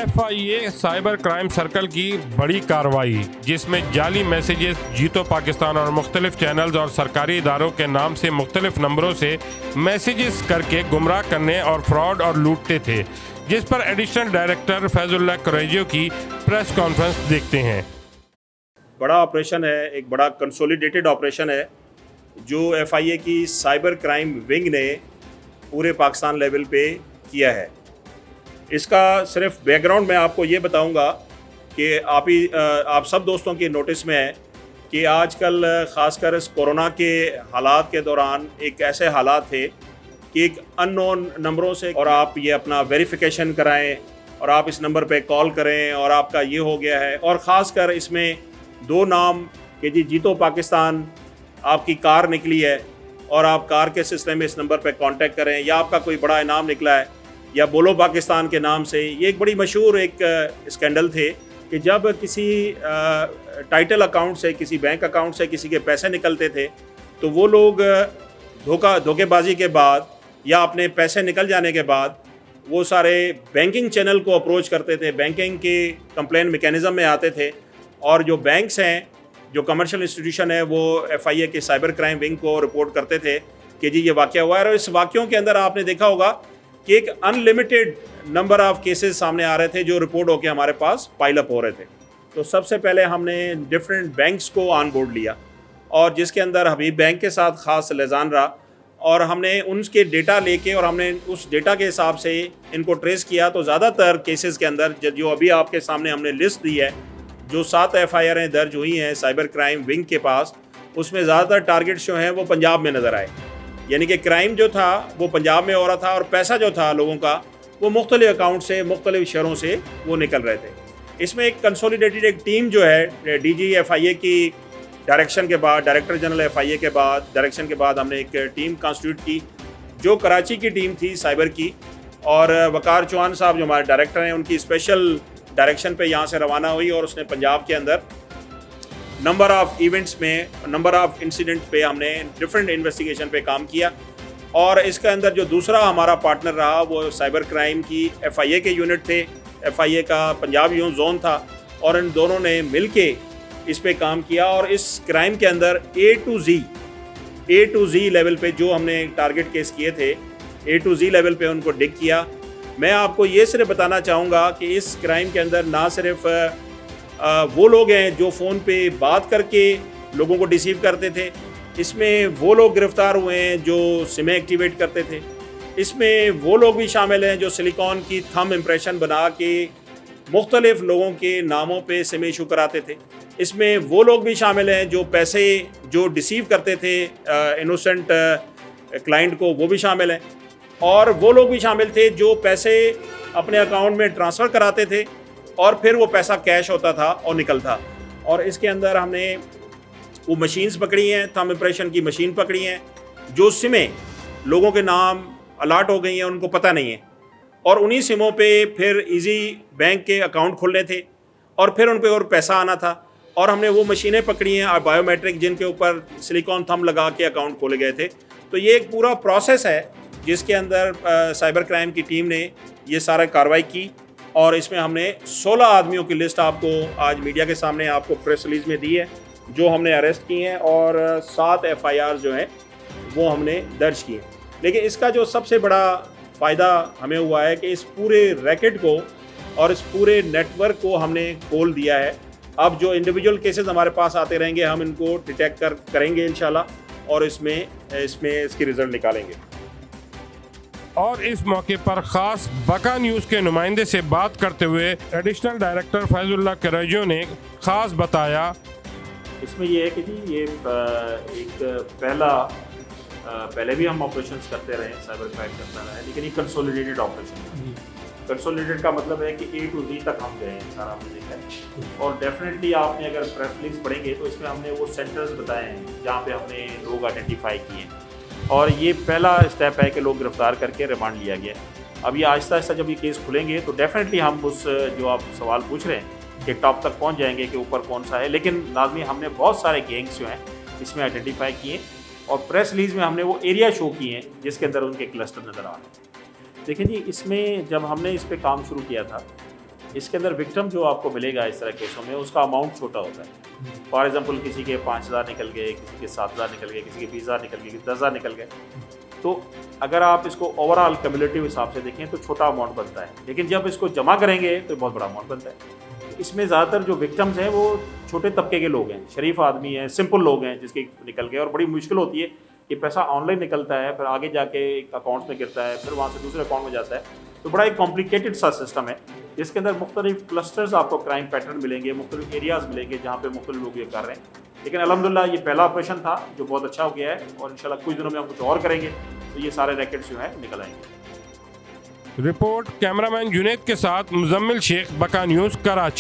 FIA cyber crime circle की बड़ी कार्रवाई, जिसमें जाली मैसेजेस जीतो पाकिस्तान और मुख्तलिफ चैनल्स और सरकारी इदारों के नाम से मुख्तलिफ नंबरों से मैसेजेस करके गुमराह करने और फ्रॉड और लूटते थे, जिस पर एडिशनल डायरेक्टर फैजुल्लाह कुरैशियों की प्रेस कॉन्फ्रेंस देखते हैं। बड़ा ऑपरेशन है, एक बड़ा कंसोलिडेटेड ऑपरेशन है जो FIA की साइबर क्राइम विंग ने पूरे पाकिस्तान लेवल पे किया है। इसका सिर्फ बैकग्राउंड मैं आपको ये बताऊंगा कि आप सब दोस्तों के नोटिस में है कि आजकल ख़ासकर इस कोरोना के हालात के दौरान एक ऐसे हालात थे कि एक अननोन नंबरों से और आप ये अपना वेरिफिकेशन कराएं और आप इस नंबर पे कॉल करें और आपका ये हो गया है। और ख़ासकर इसमें दो नाम कि जी जीतो पाकिस्तान आपकी कार निकली है और आप कार के सिलसिले में इस नंबर पे कांटेक्ट करें, या आपका कोई बड़ा इनाम निकला है, या बोलो पाकिस्तान के नाम से। ये एक बड़ी मशहूर एक स्कैंडल थे कि जब किसी टाइटल अकाउंट से, किसी बैंक अकाउंट से किसी के पैसे निकलते थे तो वो लोग धोखेबाजी के बाद या अपने पैसे निकल जाने के बाद वो सारे बैंकिंग चैनल को अप्रोच करते थे, बैंकिंग के कंप्लेन मैकेनिज़्म में आते थे, और जो बैंक्स हैं, जो कमर्शियल इंस्टीट्यूशन है, वो FIA के साइबर क्राइम विंग को रिपोर्ट करते थे कि जी ये वाक़या हुआ है। और इस वाक़यों के अंदर आपने देखा होगा कि एक अनलिमिटेड नंबर ऑफ़ केसेस सामने आ रहे थे जो रिपोर्ट होकर हमारे पास पाइल अप हो रहे थे। तो सबसे पहले हमने डिफरेंट बैंक्स को ऑन बोर्ड लिया, और जिसके अंदर हबीब बैंक के साथ ख़ास लिजान रहा, और हमने उनके डेटा लेके और हमने उस डेटा के हिसाब से इनको ट्रेस किया। तो ज़्यादातर केसेस के अंदर जो अभी आपके सामने हमने लिस्ट दी है, जो 7 FIR दर्ज हुई हैं साइबर क्राइम विंग के पास, उसमें ज़्यादातर टारगेट्स जो हैं वो पंजाब में नज़र आए। यानी कि क्राइम जो था वो पंजाब में हो रहा था और पैसा जो था लोगों का वो मुख्तलिफ अकाउंट से, मुख्तलिफ शहरों से वो निकल रहे थे। इसमें एक कंसोलिडेटेड एक टीम जो है DG FIA की डायरेक्शन के बाद, डायरेक्टर जनरल FIA के बाद डायरेक्शन के बाद हमने एक टीम कॉन्स्टिट्यूट की जो कराची की टीम थी साइबर की, और वकार चौहान साहब जो हमारे डायरेक्टर हैं उनकी स्पेशल डायरेक्शन पे यहाँ से रवाना हुई, और उसने पंजाब के अंदर नंबर ऑफ़ इवेंट्स में, नंबर ऑफ़ इंसिडेंट पे हमने डिफरेंट इन्वेस्टिगेशन पे काम किया। और इसके अंदर जो दूसरा हमारा पार्टनर रहा वो साइबर क्राइम की FIA के यूनिट थे, FIA का पंजाब जोन था, और इन दोनों ने मिल के इस पे काम किया। और इस क्राइम के अंदर A to Z लेवल पे जो हमने टारगेट केस किए थे, A to Z लेवल पे उनको डिग किया। मैं आपको ये सिर्फ बताना चाहूँगा कि इस क्राइम के अंदर ना सिर्फ वो लोग हैं जो फ़ोन पे बात करके लोगों को डिसीव करते थे, इसमें वो लोग गिरफ़्तार हुए हैं जो सिमें एक्टिवेट करते थे, इसमें वो लोग भी शामिल हैं जो सिलिकॉन की थंब इम्प्रेशन बना के मुख्तलिफ लोगों के नामों पे सिमें इशू कराते थे, इसमें वो लोग भी शामिल हैं जो पैसे जो डिसीव करते थे इनोसेंट क्लाइंट को, वो भी शामिल हैं, और वो लोग भी शामिल थे जो पैसे अपने अकाउंट में ट्रांसफ़र कराते थे और फिर वो पैसा कैश होता था और निकलता। और इसके अंदर हमने वो मशीन्स पकड़ी हैं, थंब इम्प्रेशन की मशीन पकड़ी हैं, जो सिमें लोगों के नाम अलॉट हो गई हैं, उनको पता नहीं है, और उन्हीं सिमों पे फिर इजी बैंक के अकाउंट खुलने थे और फिर उन पे और पैसा आना था। और हमने वो मशीनें पकड़ी हैं और बायोमेट्रिक जिनके ऊपर सिलिकॉन थंब लगा के अकाउंट खोले गए थे। तो ये एक पूरा प्रोसेस है जिसके अंदर साइबर क्राइम की टीम ने ये सारा कार्रवाई की, और इसमें हमने 16 आदमियों की लिस्ट आपको आज मीडिया के सामने आपको प्रेस रिलीज़ में दी है जो हमने अरेस्ट किए हैं, और 7 FIR जो हैं वो हमने दर्ज किए। लेकिन इसका जो सबसे बड़ा फ़ायदा हमें हुआ है कि इस पूरे रैकेट को और इस पूरे नेटवर्क को हमने खोल दिया है। अब जो इंडिविजुअल केसेस हमारे पास आते रहेंगे हम इनको डिटेक्ट करेंगे इंशाल्लाह, और इसमें इसकी रिज़ल्ट निकालेंगे। और इस मौके पर ख़ास बका न्यूज़ के नुमाइंदे से बात करते हुए एडिशनल डायरेक्टर फैजुल्लाह कुरैशियों ने ख़ास बताया, इसमें ये है कि जी ये एक पहले भी हम ऑपरेशंस करते रहे, साइबर क्राइम करता रहा है, लेकिन ये कंसोलिडेटेड ऑपरेशन है। कंसोलिडेटेड का मतलब है कि A to Z तक हम गए हैं, सारा हमने देखा है। और डेफिनेटली आपने अगर प्रेस रिलीज पढ़ेंगे तो इसमें हमने वो सेंटर्स बताए हैं जहाँ पे हमने लोग आइडेंटिफाई किए, और ये पहला स्टेप है कि लोग गिरफ्तार करके रिमांड लिया गया। अब ये आहिस्ता आहिस्ता जब ये केस खुलेंगे तो डेफिनेटली हम उस जो आप सवाल पूछ रहे हैं कि टॉप तक पहुंच जाएंगे कि ऊपर कौन सा है, लेकिन लाजमी हमने बहुत सारे गैंग्स जो हैं इसमें आइडेंटिफाई किए, और प्रेस रिलीज़ में हमने वो एरिया शो किए हैं जिसके अंदर उनके क्लस्टर नज़र आ रहे हैं। देखिए जी, इसमें जब हमने इस पर काम शुरू किया था इसके अंदर विक्टिम जो आपको मिलेगा इस तरह केसों में, उसका अमाउंट छोटा होता है। फॉर एग्जांपल किसी के 5,000 निकल गए, किसी के 7,000 निकल गए, किसी के 20,000 निकल गए, किसी के 10,000 निकल गए। तो अगर आप इसको ओवरऑल क्यूमुलेटिव हिसाब से देखें तो छोटा अमाउंट बनता है, लेकिन जब इसको जमा करेंगे तो बहुत बड़ा अमाउंट बनता है। इसमें ज़्यादातर जो विक्टिम्स हैं वो छोटे तबके के लोग हैं, शरीफ आदमी हैं, सिंपल लोग हैं जिसके निकल गए। और बड़ी मुश्किल होती है कि पैसा ऑनलाइन निकलता है, फिर आगे जाके एक अकाउंट में गिरता है, फिर वहाँ से दूसरे अकाउंट में जाता है। तो बड़ा एक कॉम्प्लिकेटेड सा सिस्टम है, जिसके अंदर मुख्तलिफ क्लस्टर्स आपको क्राइम पैटर्न मिलेंगे, मुख्तलिफ एरियाज़ मिलेंगे जहाँ पे मुख्तलिफ लोग ये कर रहे हैं। लेकिन अल्हम्दुलिल्लाह ये पहला ऑपरेशन था जो बहुत अच्छा हो गया है, और इंशाल्लाह कुछ दिनों में हम कुछ और करेंगे तो ये सारे रैकेट्स जो है निकल आएंगे। रिपोर्ट कैमरामैन जुनेद के साथ मुजम्मिल शेख, बका न्यूज़, कराची।